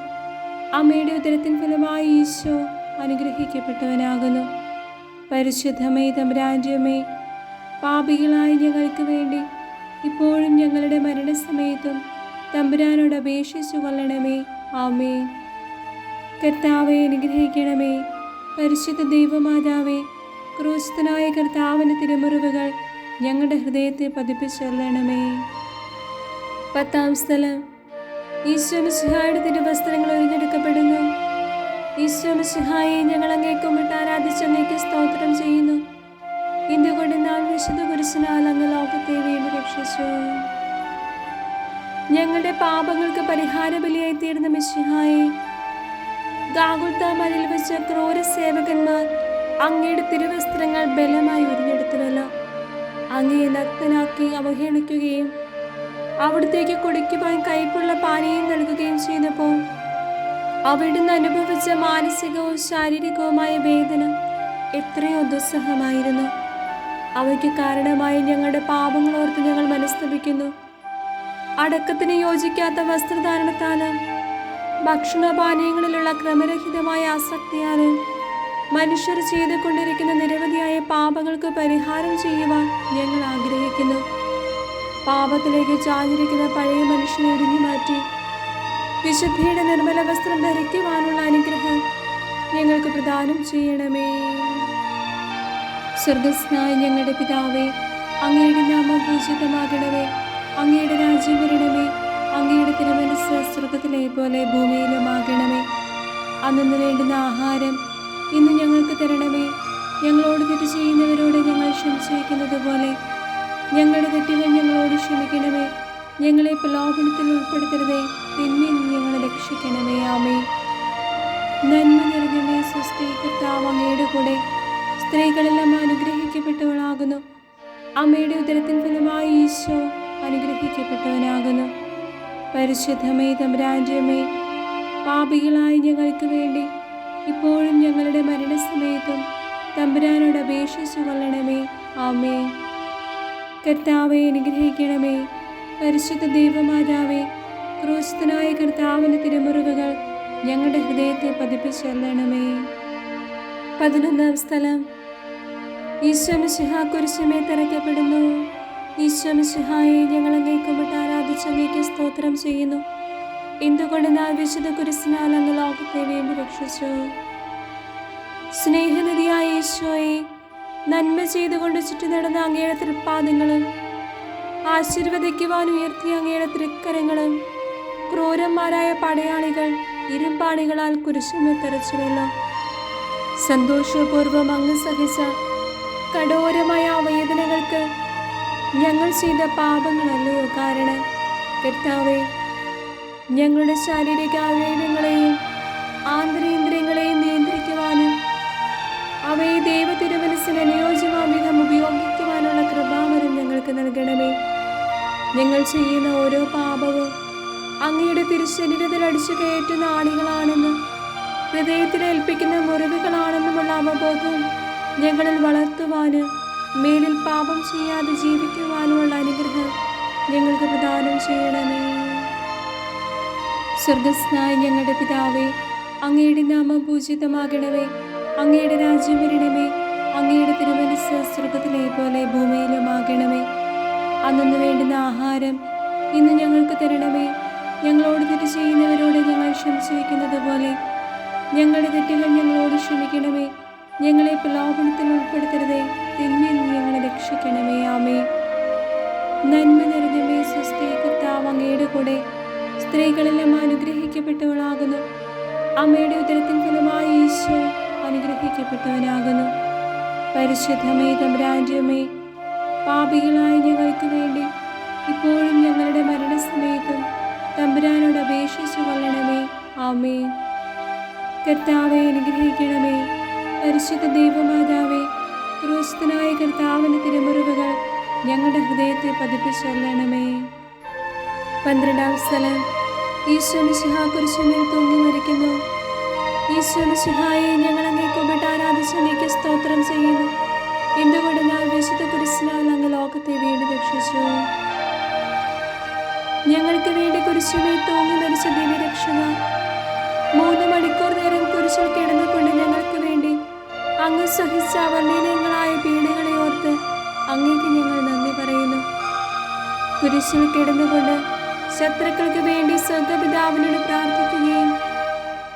അമ്മയുടെ ഉദരത്തിൻ ഫലമായി ഈശോ അനുഗ്രഹിക്കപ്പെട്ടവനാകുന്നു. പരിശുദ്ധമേ തമ്പുരാന്റെ അമ്മേ, പാപികളായ ഞങ്ങൾക്ക് വേണ്ടി ഇപ്പോഴും ഞങ്ങളുടെ മരണസമയത്തും തമ്പുരാനോട് അപേക്ഷിച്ചു കൊള്ളണമേ. ആമേ. കർത്താവെ അനുഗ്രഹിക്കണമേ. പരിശുദ്ധ ദൈവമാതാവേ, ക്രൂശിതനായ കർത്താവിൻ്റെ തിരുമുറിവുകൾ ഞങ്ങളുടെ ഹൃദയത്തെ പതിപ്പിച്ചൊല്ലണമേ. 10-ാം സ്ഥലം. ഈശോ മിശിഹായുടെ തിരുവസ്ത്രങ്ങൾ ഒരിഞ്ഞെടുക്കപ്പെടുന്നു. ഈശോ മിശിഹായെ ഞങ്ങൾ അങ്ങേ കുമ്പിട്ട് ആരാധിച്ച് അങ്ങേക്ക് സ്തോത്രം ചെയ്യുന്നു. എന്തുകൊണ്ട് നാൾ വിശുദ്ധ കുരിശിനാൽ അങ്ങ് ലോകത്തെ വീണ്ടും രക്ഷിച്ചു. ഞങ്ങളുടെ പാപങ്ങൾക്ക് പരിഹാര ബലിയായി തീർന്ന മിശിഹായെ, ഗാഗുൽത്താ മലയിൽ വെച്ച ക്രൂര സേവകന്മാർ അങ്ങയുടെ തിരുവസ്ത്രങ്ങൾ ബലമായി ഉരിഞ്ഞെടുത്തുവല്ലോ. അങ്ങയെ നഗ്നനാക്കി അവഹേളിക്കുകയും അവിടത്തേക്ക് കുടിക്കുവാൻ കയ്പുള്ള പാനീയം നൽകുകയും ചെയ്തപ്പോൾ അവിടുന്ന് അനുഭവിച്ച മാനസികവും ശാരീരികവുമായ വേദന എത്രയോ ദുസ്സഹമായിരുന്നു. അവയ്ക്ക് കാരണമായി ഞങ്ങളുടെ പാപങ്ങളോർത്ത് ഞങ്ങൾ മനസ്തപിക്കുന്നു. അടക്കത്തിന് യോജിക്കാത്ത വസ്ത്രധാരണത്താലും ഭക്ഷണപാനീയങ്ങളിലുള്ള ക്രമരഹിതമായ ആസക്തിയാലും മനുഷ്യർ ചെയ്തുകൊണ്ടിരിക്കുന്ന നിരവധിയായ പാപങ്ങൾക്ക് പരിഹാരം ചെയ്യുവാൻ ഞങ്ങൾ ആഗ്രഹിക്കുന്നു. പാപത്തിലേക്ക് ചാഞ്ഞിരിക്കുന്ന പഴയ മനുഷ്യനെ ഒഴിഞ്ഞു മാറ്റി വിശുദ്ധിയുടെ നിർമ്മല വസ്ത്രം ധരിക്കുവാനുള്ള അനുഗ്രഹം ഞങ്ങൾക്ക് പ്രദാനം ചെയ്യണമേ. സ്വർഗസ്നായ ഞങ്ങളുടെ പിതാവേ, അങ്ങയുടെ നാമം പൂജിതമാകണമേ. അങ്ങയുടെ രാജ്യം വരണമേ. അങ്ങയുടെ തിരുമനസ്സ് സ്വർഗത്തിലെ പോലെ ഭൂമിയിലുമാകണമേ. അന്നു വേണ്ടുന്ന ആഹാരം ഇന്ന് ഞങ്ങൾക്ക് തരണമേ. ഞങ്ങളോട് തെറ്റ് ചെയ്യുന്നവരോട് ഞങ്ങൾ ക്ഷമിച്ചു വയ്ക്കുന്നത് പോലെ ഞങ്ങളുടെ തെറ്റുകൾ ഞങ്ങളോട് ക്ഷമിക്കണമേ. ഞങ്ങളെ പ്രലോഭനത്തിൽ ഉൾപ്പെടുത്തരുതേ, തിന്മയിൽ നിന്ന് ഞങ്ങളെ രക്ഷിക്കണമേ. ആമേൻ. നന്മ നിറഞ്ഞമേ, സ്വസ്തി, കർത്താവ് അങ്ങയുടെ കൂടെ സ്ത്രീകളെല്ലാം അനുഗ്രഹിക്കപ്പെട്ടവളാകുന്നു. അമ്മയുടെ ഉദരത്തിൻ ഫലമായി ഈശോ അനുഗ്രഹിക്കപ്പെട്ടവനാകുന്നു. പരിശുദ്ധമേ തമ്പുരാന്റെ അമ്മേ, പാപികളായ ഞങ്ങൾക്ക് വേണ്ടി ഇപ്പോഴും ഞങ്ങളുടെ മരണസമയത്തും തമ്പുരാനോട് അപേക്ഷിച്ചു കൊള്ളണമേ. ആമേൻ. കർത്താവെ അനുഗ്രഹിക്കണമേ. പരിശുദ്ധ ദൈവമാതാവേ, ക്രൂശിതനായ കർത്താവിൻ്റെ തിരുമുറിവുകൾ ഞങ്ങളുടെ ഹൃദയത്തെ പതിപ്പിച്ചൊല്ലണമേ. 11-ാം സ്ഥലം. ഈശോ മിശിഹാ കുരിശിന്മേൽ തറയ്ക്കപ്പെടുന്നു. ഈശോ മിശിഹായെ ഞങ്ങൾ അങ്ങേ കുമ്പിട്ട് ആരാധിച്ച് അങ്ങേക്ക് സ്തോത്രം ചെയ്യുന്നു. എന്തുകൊണ്ട് നാൾ വിശുദ്ധ കുരിശിനാൽ അങ്ങ് ലോകത്തെ വീണ്ടും രക്ഷിച്ചു. സ്നേഹനിധിയായ ഈശോയെ, നന്മ ചെയ്തുകൊണ്ട് ചുറ്റി നടന്ന അങ്ങയുടെ തൃപ്പാദങ്ങളും ആശീർവദിക്കുവാൻ ഉയർത്തിയ അങ്ങയുടെ തൃക്കരങ്ങളും ക്രൂരന്മാരായ പടയാളികൾ ഇരുമ്പാണികളാൽ കുരിശിന്മേൽ തറച്ചുവല്ലോ. സന്തോഷപൂർവ്വം അങ്ങ് സഹിച്ച കഠോരമായ വേദനകൾക്ക് ഞങ്ങൾ ചെയ്ത പാപങ്ങളല്ലയോ കാരണം. കർത്താവേ, ഞങ്ങളുടെ ശാരീരിക അവയവങ്ങളെയും ആന്തരേന്ദ്രിയങ്ങളെയും നിയന്ത്രിക്കുവാനും അവയെ ദൈവ തിരുമനസ്സിന് അനുയോജ്യമായ വിധം ഉപയോഗിക്കുവാനുള്ള കൃപാവരം ഞങ്ങൾക്ക് നൽകണമേ. ഞങ്ങൾ ചെയ്യുന്ന ഓരോ പാപവും അങ്ങയുടെ തിരുശരീരത്തിൽ അടിച്ചു കയറ്റുന്ന ആണികളാണെന്നും ഹൃദയത്തിലേൽപ്പിക്കുന്ന മുറിവുകളാണെന്നുമുള്ള അവബോധം ഞങ്ങളിൽ വളർത്തുവാനും മേലിൽ പാപം ചെയ്യാതെ ജീവിക്കുവാനുമുള്ള അനുഗ്രഹം ഞങ്ങൾക്ക് പ്രദാനം ചെയ്യണമേ. സ്വർഗസ്നായ ഞങ്ങളുടെ പിതാവേ, അങ്ങയുടെ നാമം പൂജിതമാകണമേ. അങ്ങയുടെ രാജ്യം വരണമേ. അങ്ങയുടെ തിരുമനസ്സ് സ്വർഗത്തിലെ പോലെ ഭൂമിയിലുമാകണമേ. അന്നു വേണ്ടുന്ന ആഹാരം ഇന്ന് ഞങ്ങൾക്ക് തരണമേ. ഞങ്ങളോട് തെറ്റ് ചെയ്യുന്നവരോട് ഞങ്ങൾ ക്ഷമിച്ചു വയ്ക്കുന്നത് പോലെ ഞങ്ങളുടെ തെറ്റുകൾ ഞങ്ങളോട് ക്ഷമിക്കണമേ. ഞങ്ങളെ പ്രലോഭനത്തിൽ ഉൾപ്പെടുത്തരുതേ, തിന്മയിൽ നിന്ന് ഞങ്ങളെ രക്ഷിക്കണമേ. ആമേൻ. നന്മ നിറഞ്ഞമേ, സ്വസ്തി, കർത്താവ് അങ്ങയുടെ കൂടെ സ്ത്രീകളെല്ലാം അനുഗ്രഹിക്കപ്പെട്ടവളാകുന്നു. അമ്മയുടെ ഉദരത്തിൻ ഫലമായി ഈശോ അനുഗ്രഹിക്കപ്പെട്ടവനാകുന്നു. പരിശുദ്ധമേ തമ്പുരാന്റെ അമ്മേ, പാപികളായ ഞങ്ങൾക്ക് വേണ്ടി ഇപ്പോഴും ഞങ്ങളുടെ മരണസമയത്തും തമ്പുരാനോട് അപേക്ഷിച്ചു കൊള്ളണമേ. ആമേൻ. കർത്താവെ അനുഗ്രഹിക്കണമേ. പരിശുദ്ധ ദൈവമാതാവേ, ക്രൂശിതനായ കർത്താവിൻ്റെ തിരുമുറിവുകൾ ഞങ്ങളുടെ ഹൃദയത്തെ പതിപ്പിച്ചൊല്ലണമേ. 12-ാം സ്ഥലം. ഈശോ മിശിഹാ കുരിശിന്മേൽ തൂങ്ങി മരിക്കുന്നു. ഈശോ മിശിഹായെ ഞങ്ങൾ അങ്ങേ കുമ്പിട്ട് ആരാധിച്ച് അങ്ങേക്ക് സ്തോത്രം ചെയ്യുന്നു. എന്തുകൊണ്ട് ഞാൻ വിശുദ്ധ കുരിശിനാൽ അങ്ങ് ലോകത്തെ വീണ്ടും രക്ഷിച്ചു. ഞങ്ങൾക്ക് വേണ്ടി കുരിശിന്മേൽ തൂങ്ങി മരിച്ച ദിവ്യരക്ഷക, 3 മണിക്കൂർ നേരം കുരിശിൽ കിടന്നുകൊണ്ട് ഞങ്ങൾക്ക് വേണ്ടി അങ്ങ് സഹിച്ച വർണ്ണനീയങ്ങളായ പീഡകളെ ഓർത്ത് അങ്ങേക്ക് ഞങ്ങൾ നന്ദി പറയുന്നു. കുരിശിൽ കിടന്നുകൊണ്ട് ശത്രുക്കൾക്ക് വേണ്ടി സ്വർഗ്ഗപിതാവിനോട് പ്രാർത്ഥിക്കുകയും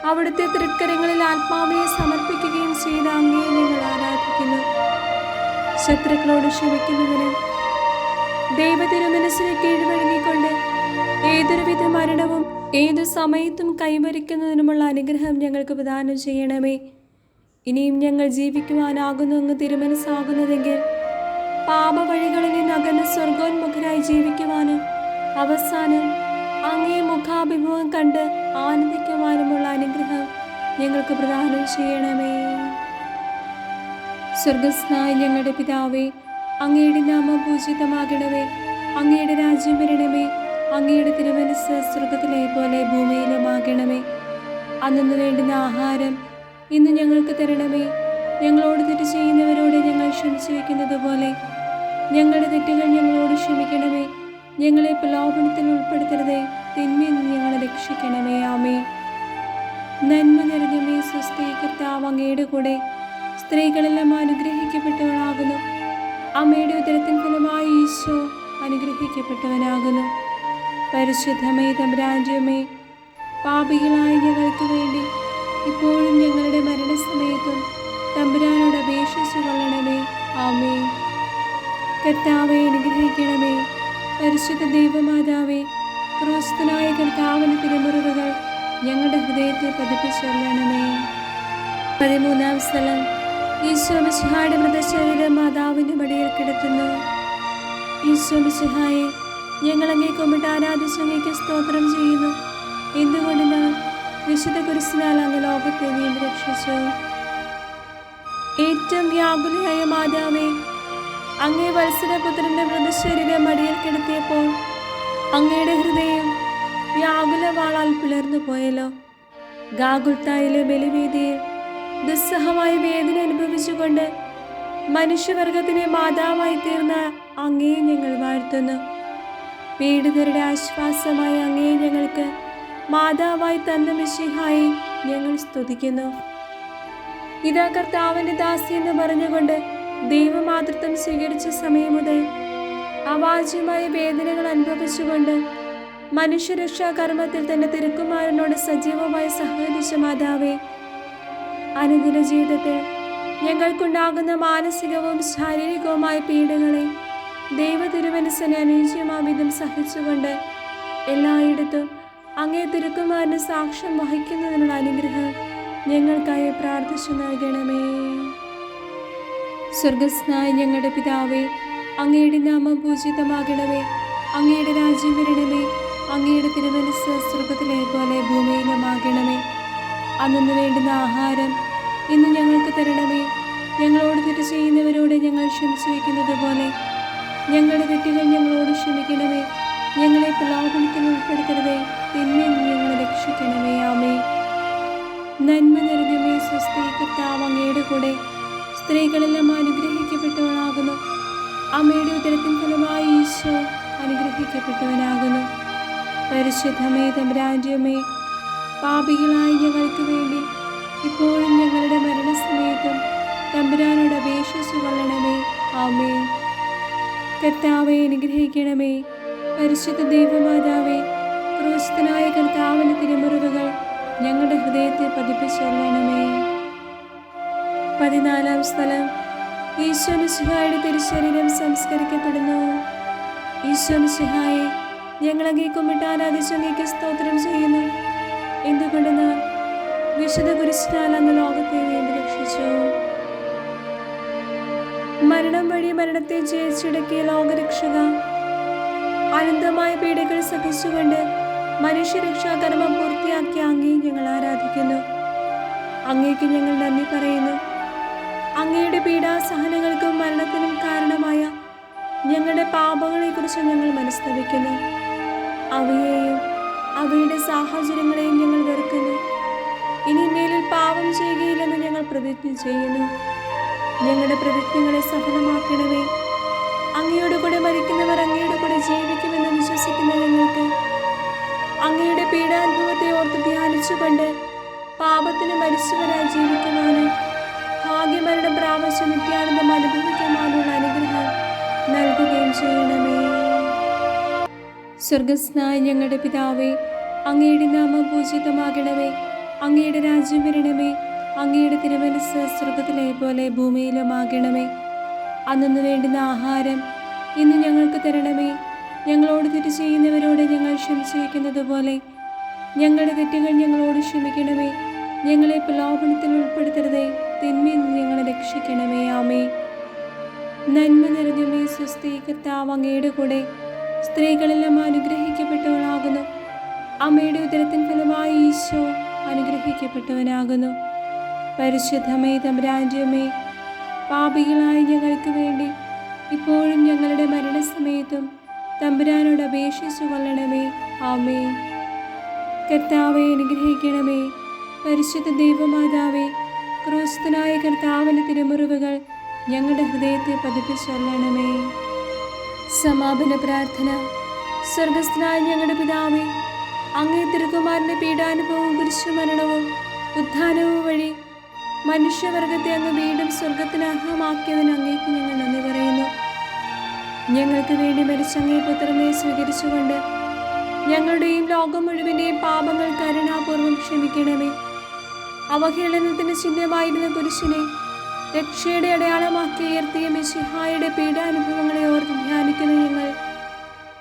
അവിടുത്തെ തൃക്കരങ്ങളിൽ ആത്മാവിനെ സമർപ്പിക്കുകയും ചെയ്ത അങ്ങയെ ഞങ്ങൾ ആരാധിക്കുന്നു. ശത്രുക്കളോട് ക്ഷമിക്കുന്നതിനും ദൈവതിരുമനസ്സിന് കീഴ്വഴങ്ങിക്കൊണ്ട് ഏതൊരുവിധ മരണവും ഏതു സമയത്തും കൈവരിക്കുന്നതിനുമുള്ള അനുഗ്രഹം ഞങ്ങൾക്ക് പ്രദാനം ചെയ്യണമേ. ഇനിയും ഞങ്ങൾ ജീവിക്കുവാനാകുന്നു അങ്ങ് തിരുമനസ്സാകുന്നതെങ്കിൽ പാപവഴികളിൽ നിന്ന് അകന്ന് സ്വർഗോന്മുഖരായി ജീവിക്കുവാനും അവസാനം അങ്ങേ മുഖാഭിമുഖം കണ്ട് ആനന്ദിക്കുവാനുമുള്ള അനുഗ്രഹം ഞങ്ങൾക്ക് പ്രദാനം ചെയ്യണമേ. സ്വർഗസ്നായ ഞങ്ങളുടെ പിതാവേ, അങ്ങയുടെ നാമം പൂജിതമാകണമേ. അങ്ങയുടെ രാജ്യം വരണമേ. അങ്ങയുടെ തിരുമനസ്സ് സ്വർഗത്തിലെ പോലെ ഭൂമിയിലുമാകണമേ. അന്നു വേണ്ടുന്ന ആഹാരം ഇന്ന് ഞങ്ങൾക്ക് തരണമേ. ഞങ്ങളോട് തെറ്റ് ചെയ്യുന്നവരോട് ഞങ്ങൾ ക്ഷമിച്ചു വയ്ക്കുന്നത് പോലെ ഞങ്ങളുടെ തെറ്റുകൾ ഞങ്ങളോട് ക്ഷമിക്കണമേ. ഞങ്ങളെ പ്രലോഭനത്തിൽ ഉൾപ്പെടുത്തരുതേ, തിന്മയിൽ നിന്ന് ഞങ്ങളെ രക്ഷിക്കണമേ. ആമേൻ. നന്മ നിറഞ്ഞമേ സ്വസ്തി, കർത്താവ് അങ്ങയുടെ കൂടെ സ്ത്രീകളെല്ലാം അനുഗ്രഹിക്കപ്പെട്ടവളാകുന്നു. അമ്മയുടെ ഉദരത്തിൻ ഫലമായി ഈശോ അനുഗ്രഹിക്കപ്പെട്ടവനാകുന്നു. പരിശുദ്ധമേ തമ്പുരാന്റമ്മേ, പാപികളായ ഞങ്ങൾക്ക് വേണ്ടി ഇപ്പോഴും ഞങ്ങളുടെ മരണസമയത്തും തമ്പുരാനോട് അപേക്ഷിച്ചു കൊള്ളണമേ. ആമേൻ. കർത്താവെ അനുഗ്രഹിക്കണമേ. പരിശുദ്ധ ദൈവമാതാവേ, ക്രിസ്തുനായ കർത്താവിന്റെ തിരുമുറിവുകൾ ഞങ്ങളുടെ ഹൃദയത്തിൽ പതിപ്പിച്ചൊല്ലണമേ. 13-ാം സ്ഥലം. ഈശോ മിശിഹായുടെ മൃതശരീരം മാതാവിൻ്റെ മടിയിൽ കിടത്തുന്നു. ഈശോ മിശിഹായെ, ഞങ്ങൾ അങ്ങേ കുമ്പിട്ട് ആരാധിച്ച് അങ്ങേക്ക് സ്തോത്രം ചെയ്യുന്നു. എന്തുകൊണ്ടെന്നാൽ വിശുദ്ധ കുരിശിനാൽ അങ്ങ് ലോകത്തെ വീണ്ടും രക്ഷിച്ചു. ഏറ്റവും വ്യാകുലയായ മാതാവേ, അങ്ങേ വത്സരപുത്രന്റെ മൃതശരീരം മടിയിൽ കിടത്തിയപ്പോൾ അങ്ങയുടെ ഹൃദയം വ്യാകുലവാളാൽ പിളർന്നു പോയല്ലോ. ഗാഗുൽത്തായിലെ ബലിവേദിയിൽ ദുസ്സഹമായ വേദന അനുഭവിച്ചുകൊണ്ട് മനുഷ്യവർഗത്തിന് മാതാവായി തീർന്ന അങ്ങയെ ഞങ്ങൾ വാഴ്ത്തുന്നു. പീഡിതരുടെ ആശ്വാസമായ അങ്ങയെ ഞങ്ങൾക്ക് മാതാവായി തന്ന മിശിഹായെ ഞങ്ങൾ സ്തുതിക്കുന്നു. ഇതാ കർത്താവിൻ്റെ ദാസി എന്ന് പറഞ്ഞുകൊണ്ട് ദൈവമാതൃത്വം സ്വീകരിച്ച സമയം മുതൽ അവാച്യമായ വേദനകൾ അനുഭവിച്ചുകൊണ്ട് മനുഷ്യരക്ഷാ കർമ്മത്തിൽ തന്റെ തിരുക്കുമാരനോട് സജീവമായി സഹകരിച്ച മാതാവേ, അനുദിന ജീവിതത്തിൽ ഞങ്ങൾക്കുണ്ടാകുന്ന മാനസികവും ശാരീരികവുമായ പീഡകളെ ദൈവ തിരുമനസ്സിനെ അനുയോജ്യമാം വിധം സഹിച്ചുകൊണ്ട് എല്ലായിടത്തും അങ്ങേ തിരുക്കുമാരന് സാക്ഷ്യം വഹിക്കുന്നതിനുള്ള അനുഗ്രഹം ഞങ്ങൾക്കായി പ്രാർത്ഥിച്ചു നൽകണമേ. സ്വർഗസ്നായ ഞങ്ങളുടെ പിതാവേ, അങ്ങയുടെ നാമം പൂജിതമാകണമേ. അങ്ങയുടെ രാജ്യം വരണമേ. അങ്ങയുടെ തിരുമനസ്സ് സ്വർഗത്തിലെ പോലെ ഭൂമിയിലുമാകണമേ. അന്നു വേണ്ടുന്ന ആഹാരം ഇന്ന് ഞങ്ങൾക്ക് തരണമേ. ഞങ്ങളോട് തെറ്റ് ചെയ്യുന്നവരോട് ഞങ്ങൾ ക്ഷമിച്ചു വയ്ക്കുന്നത് പോലെ ഞങ്ങളുടെ തെറ്റുകൾ ഞങ്ങളോട് ക്ഷമിക്കണമേ. ഞങ്ങളെ പ്രലോഭനത്തിൽ ഉൾപ്പെടുത്തരുതേ, തിന്മയിൽ നിന്ന് ഞങ്ങളെ രക്ഷിക്കണമേ. ആമേൻ. നന്മ നിറഞ്ഞമേ സ്വസ്തി, കർത്താവ് അങ്ങയുടെ കൂടെ സ്ത്രീകളെല്ലാം അനുഗ്രഹിക്കപ്പെട്ടവളാകുന്നു. അമ്മയുടെ ഉദരത്തിൻ ഫലമായി ഈശോ അനുഗ്രഹിക്കപ്പെട്ടവനാകുന്നു. പരിശുദ്ധമേ തമ്പുരാന്റമ്മേ, പാപികളായ ഞങ്ങൾക്ക് വേണ്ടി ഇപ്പോഴും ഞങ്ങളുടെ മരണസമയത്തും തമ്പുരാനോട് അപേക്ഷിച്ചു കൊള്ളണമേ. ആമേൻ. കർത്താവെ അനുഗ്രഹിക്കണമേ. പരിശുദ്ധ ദൈവമാതാവേ, ക്രിസ്തുനായ കർത്താവിന്റെ തിരുമുറിവുകൾ ഞങ്ങളുടെ ഹൃദയത്തിൽ പതിപ്പിച്ചൊല്ലണമേ. 14-ാം സ്ഥലം. ഈശോ മിശിഹായുടെ തിരുശരീരം സംസ്കരിക്കപ്പെടുന്നു. ഈശോ മിശിഹായെ, ഞങ്ങൾ അങ്ങേ കുമ്പിട്ട് ആരാധിച്ച് അങ്ങേക്ക് സ്തോത്രം ചെയ്യുന്നു. എന്തുകൊണ്ടെന്നാൽ വിശുദ്ധ കുരിശിനാൽ അങ്ങ് ലോകത്തെ വീണ്ടും രക്ഷിച്ചു. മരണം വഴി മരണത്തെ ജയിച്ചടക്കിയ ലോകരക്ഷക, അനന്തമായ പീഡകൾ സഹിച്ചുകൊണ്ട് മനുഷ്യരക്ഷാകർമ്മം പൂർത്തിയാക്കിയ അങ്ങേ ഞങ്ങൾ ആരാധിക്കുന്നു. അങ്ങേക്ക് ഞങ്ങൾ നന്ദി പറയുന്നു. അങ്ങയുടെ പീഡാസഹനങ്ങൾക്കും മരണത്തിനും കാരണമായ ഞങ്ങളുടെ പാപങ്ങളെക്കുറിച്ച് ഞങ്ങൾ മനസ്തപിക്കുന്നു. അവയെയും അവയുടെ സാഹചര്യങ്ങളെയും ഞങ്ങൾ വെറുക്കുന്നു. ഇനി മേലിൽ പാപം ചെയ്യുകയില്ലെന്ന് ഞങ്ങൾ പ്രതിജ്ഞ ചെയ്യുന്നു. ഞങ്ങളുടെ പ്രതിജ്ഞകളെ സഫലമാക്കണമേ. അങ്ങയോട് കൂടെ മരിക്കുന്നവർ അങ്ങയുടെ കൂടെ ജീവിക്കുമെന്ന് വിശ്വസിക്കുന്ന ഞങ്ങൾക്ക് അങ്ങയുടെ പീഡാനുഭവത്തെ ഓർത്ത് ധ്യാനിച്ചുകൊണ്ട് പാപത്തിന് മരിച്ചവരായി ജീവിക്കുവാനും ഭാഗ്യമരണം പ്രാപിച്ച് നിത്യാനന്ദം അനുഭവിക്കുവാനുള്ള അനുഗ്രഹം നൽകുകയും ചെയ്യണമേ. സ്വർഗസ്നായ ഞങ്ങളുടെ പിതാവേ, അങ്ങയുടെ നാമം പൂജിതമാകണമേ. അങ്ങയുടെ രാജ്യം വരണമേ. അങ്ങയുടെ തിരുമനസ്സ് സ്വർഗത്തിലെ പോലെ ഭൂമിയിലുമാകണമേ. അന്നു വേണ്ടുന്ന ആഹാരം ഇന്ന് ഞങ്ങൾക്ക് തരണമേ. ഞങ്ങളോട് തെറ്റ് ചെയ്യുന്നവരോട് ഞങ്ങൾ ക്ഷമിച്ചു വയ്ക്കുന്നത് പോലെ ഞങ്ങളുടെ തെറ്റുകൾ ഞങ്ങളോട് ക്ഷമിക്കണമേ. ഞങ്ങളെ പ്രലോഭനത്തിൽ ഉൾപ്പെടുത്തരുതേ, തിന്മയിൽ നിന്ന് ഞങ്ങളെ രക്ഷിക്കണമേ. ആമേ. നന്മ നിറഞ്ഞമേ, സ്വസ്തി, കർത്താവ് അങ്ങയുടെ കൂടെ സ്ത്രീകളെല്ലാം അനുഗ്രഹിക്കപ്പെട്ടവളാകുന്നു. അമ്മയുടെ ഉദരത്തിൻ ഫലമായി ഈശോ അനുഗ്രഹിക്കപ്പെട്ടവനാകുന്നു. പരിശുദ്ധമേ തമ്പുരാന്റെ അമ്മേ, പാപികളായ ഞങ്ങൾക്ക് വേണ്ടി ഇപ്പോഴും ഞങ്ങളുടെ മരണസമയത്തും തമ്പുരാനോട് അപേക്ഷിച്ചു കൊള്ളണമേ. ആമേ. കർത്താവെ അനുഗ്രഹിക്കണമേ. പരിശുദ്ധ ദൈവമാതാവേ, ക്രൂശിതനായ കർത്താവിൻ്റെ തിരുമുറിവുകൾ ഞങ്ങളുടെ ഹൃദയത്തെ പതിപ്പിച്ചൊല്ലണമേ. സമാപന പ്രാർത്ഥന. സ്വർഗസ്ഥനായ ഞങ്ങളുടെ പിതാവേ, അങ്ങേ തിരുക്കുമാരൻ്റെ പീഡാനുഭവവും കുരിശുമരണവും ഉത്ഥാനവും വഴി മനുഷ്യവർഗത്തെ അങ്ങ് വീണ്ടും സ്വർഗത്തിന് അർഹമാക്കിയതിന് അങ്ങേക്ക് ഞങ്ങൾ നന്ദി പറയുന്നു. ഞങ്ങൾക്ക് വേണ്ടി മരിച്ച അങ്ങേ പുത്രനെ സ്വീകരിച്ചുകൊണ്ട് ഞങ്ങളുടെയും ലോകം മുഴുവൻ്റെയും പാപങ്ങൾ കരുണാപൂർവ്വം ക്ഷമിക്കണമേ. അവഹേളനത്തിന് ചിഹ്നമായിരുന്ന കുരിശിനെ രക്ഷയുടെ അടയാളമാക്കി ഉയർത്തിയ മിശിഹായുടെ പീഡാനുഭവങ്ങളെ ഓർത്ത് ധ്യാനിക്കുന്ന ഞങ്ങൾ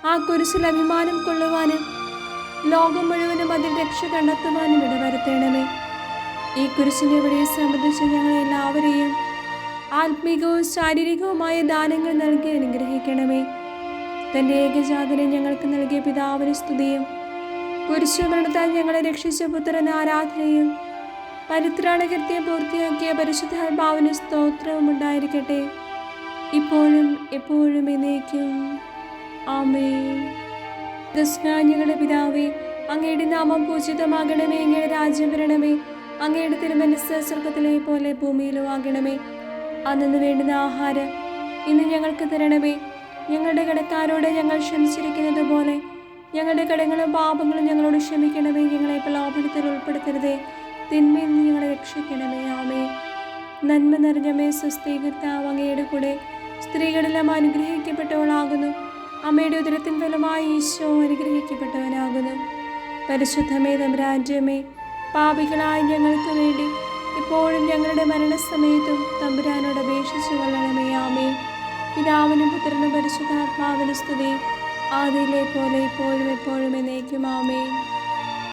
ആ കുരിശിൽ അഭിമാനം കൊള്ളുവാനും ലോകം മുഴുവനും അതിൽ രക്ഷ കണ്ടെത്തുവാനും ഇടവരുത്തണമേ. ഈ കുരിശിനെ വഴിയെ സംബന്ധിച്ച് ഞങ്ങളെല്ലാവരെയും ആത്മീകവും ശാരീരികവുമായ ദാനങ്ങൾ നൽകി അനുഗ്രഹിക്കണമേ. തൻ്റെ ഏകജാതനെ ഞങ്ങൾക്ക് നൽകിയ പിതാവിന് സ്തുതിയും കുരിശുമരണത്താൽ ഞങ്ങളെ രക്ഷിച്ച പുത്രന് ആരാധനയും പരിത്രാണകൃത്യം പൂർത്തിയാക്കിയ പരിശുദ്ധാത്മാവിന് സ്തോത്രവും ഉണ്ടായിരിക്കട്ടെ, ഇപ്പോഴും എപ്പോഴും എന്നേക്കും. ആമേൻ. ഞങ്ങളുടെ പിതാവേ, അങ്ങയുടെ നാമം പൂജിതമാകണമേ. അങ്ങയുടെ രാജ്യം വരണമേ. അങ്ങയുടെ തിരുമനസ്സ് സ്വർഗ്ഗത്തിലെ പോലെ ഭൂമിയിലും ആകണമേ. അന്നു വേണ്ടുന്ന ആഹാരം ഇന്ന് ഞങ്ങൾക്ക് തരണമേ. ഞങ്ങളുടെ കടക്കാരോട് ഞങ്ങൾ ക്ഷമിച്ചിരിക്കുന്നത് പോലെ ഞങ്ങളുടെ കടങ്ങളും പാപങ്ങളും ഞങ്ങളോട് ക്ഷമിക്കണമേ. ഞങ്ങളെ പ്രലോഭനത്തിൽ ഉൾപ്പെടുത്തരുതേ, തിന്മയിൽ നിന്ന് ഞങ്ങളെ രക്ഷിക്കണമേ. ആമേ. നന്മ നിറഞ്ഞമേ, സ്വസ്തി, കർത്താവ് അങ്ങയുടെ കൂടെ സ്ത്രീകളെല്ലാം അനുഗ്രഹിക്കപ്പെട്ടവളാകുന്നു. അമ്മയുടെ ഉദരത്തിൻ ഫലമായി ഈശോ അനുഗ്രഹിക്കപ്പെട്ടവനാകുന്നു. പരിശുദ്ധമേ തമ്പുരാന്റെ അമ്മേ, പാപികളായ ഞങ്ങൾക്ക് വേണ്ടി ഇപ്പോഴും ഞങ്ങളുടെ മരണസമയത്തും തമ്പുരാനോട് അപേക്ഷിച്ചു കൊള്ളണമേ. ആമേ. പിതാവിനും പുത്രനും പരിശുദ്ധാത്മാവിനും സ്തുതി, ആദിയിലെ പോലെ ഇപ്പോഴും എപ്പോഴും എന്നേക്കും. ആമേൻ.